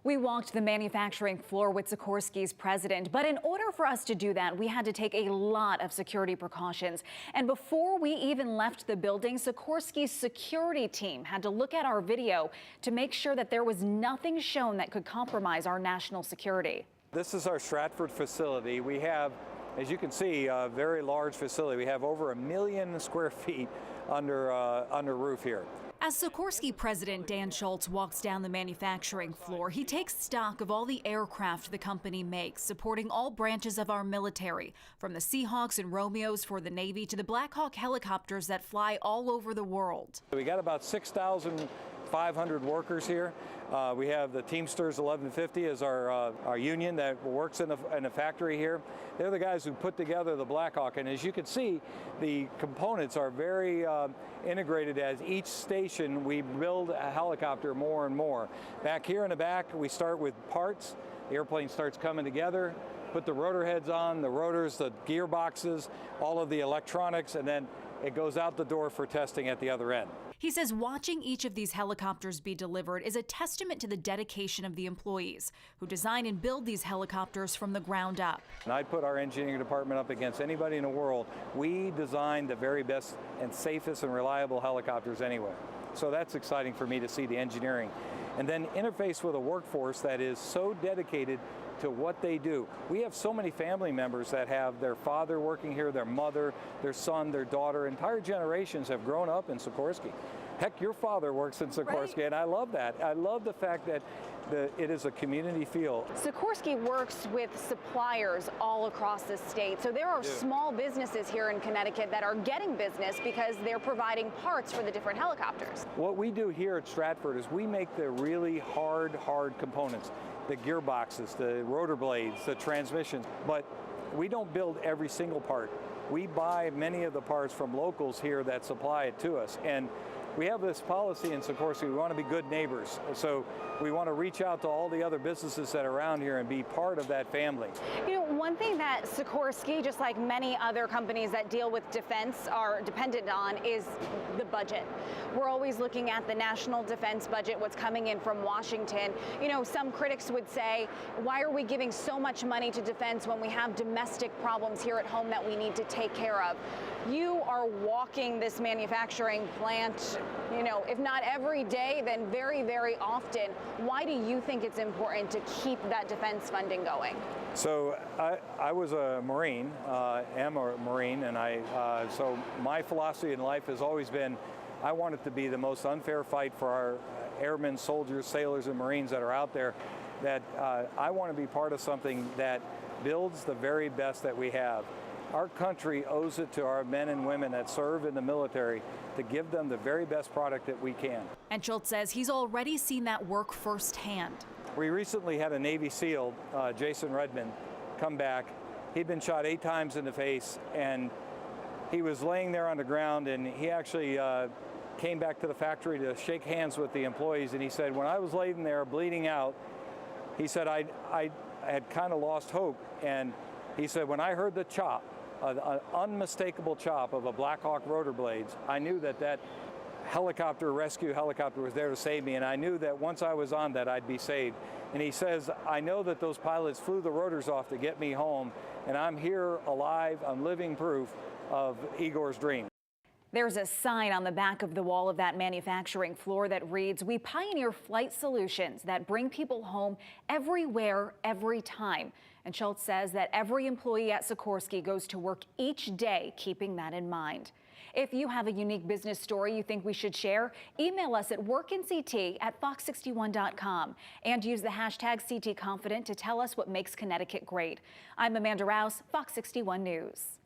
We walked the manufacturing floor with Sikorsky's president, but in order for us to do that, we had to take a lot of security precautions. And before we even left the building, Sikorsky's security team had to look at our video to make sure that there was nothing shown that could compromise our national security. This is our Stratford facility. We have, as you can see, a very large facility. We have over 1 million square feet under roof here. As Sikorsky president Dan Schultz walks down the manufacturing floor, he takes stock of all the aircraft the company makes, supporting all branches of our military, from the Seahawks and Romeos for the Navy to the Black Hawk helicopters that fly all over the world. We got about 6,500 workers here. We have the Teamsters 1150 as our union that works in a factory here. They're the guys who put together the Black Hawk, and as you can see, the components are very integrated. As each station we build a helicopter more and more. Back here in the back, we start with parts. The airplane starts coming together, put the rotor heads on, the rotors, the gearboxes, all of the electronics, and then it goes out the door for testing at the other end. He says watching each of these helicopters be delivered is a testament to the dedication of the employees who design and build these helicopters from the ground up. And I'd put our engineering department up against anybody in the world. We design the very best and safest and reliable helicopters anyway. So that's exciting for me to see the engineering. And then interface with a workforce that is so dedicated to what they do. We have so many family members that have their father working here, their mother, their son, their daughter. Entire generations have grown up in Sikorsky. Heck, your father works in Sikorsky, right. And I love that. I love the fact that it is a community feel. Sikorsky works with suppliers all across the state. So there are small businesses here in Connecticut that are getting business because they're providing parts for the different helicopters. What we do here at Stratford is we make the really hard components. The gearboxes, the rotor blades, the transmissions, but we don't build every single part. We buy many of the parts from locals here that supply it to us. And we have this policy in Sikorsky, we want to be good neighbors. So we want to reach out to all the other businesses that are around here and be part of that family. You know, one thing that Sikorsky, just like many other companies that deal with defense, are dependent on is the budget. We're always looking at the national defense budget, what's coming in from Washington. You know, some critics would say, why are we giving so much money to defense when we have domestic problems here at home that we need to take care of? You are walking this manufacturing plant, you know, if not every day, then very, very often. Why do you think it's important to keep that defense funding going? So I was a Marine, am a Marine, and so my philosophy in life has always been, I want it to be the most unfair fight for our airmen, soldiers, sailors, and Marines that are out there, that I want to be part of something that builds the very best that we have. Our country owes it to our men and women that serve in the military to give them the very best product that we can. And Schultz says he's already seen that work firsthand. We recently had a Navy SEAL, Jason Redmond, come back. He'd been shot 8 times in the face, and he was laying there on the ground, and he actually came back to the factory to shake hands with the employees, and he said, when I was laying there bleeding out, he said, I had kind of lost hope, and he said, when I heard the chop, an unmistakable chop of a Black Hawk rotor blades, I knew that that rescue helicopter was there to save me, and I knew that once I was on that, I'd be saved. And he says, I know that those pilots flew the rotors off to get me home, and I'm here alive, I'm living proof of Igor's dream. There's a sign on the back of the wall of that manufacturing floor that reads, "We pioneer flight solutions that bring people home everywhere, every time." And Schultz says that every employee at Sikorsky goes to work each day keeping that in mind. If you have a unique business story you think we should share, email us at workincT@fox61.com and use the hashtag CTConfident to tell us what makes Connecticut great. I'm Amanda Rouse, Fox 61 News.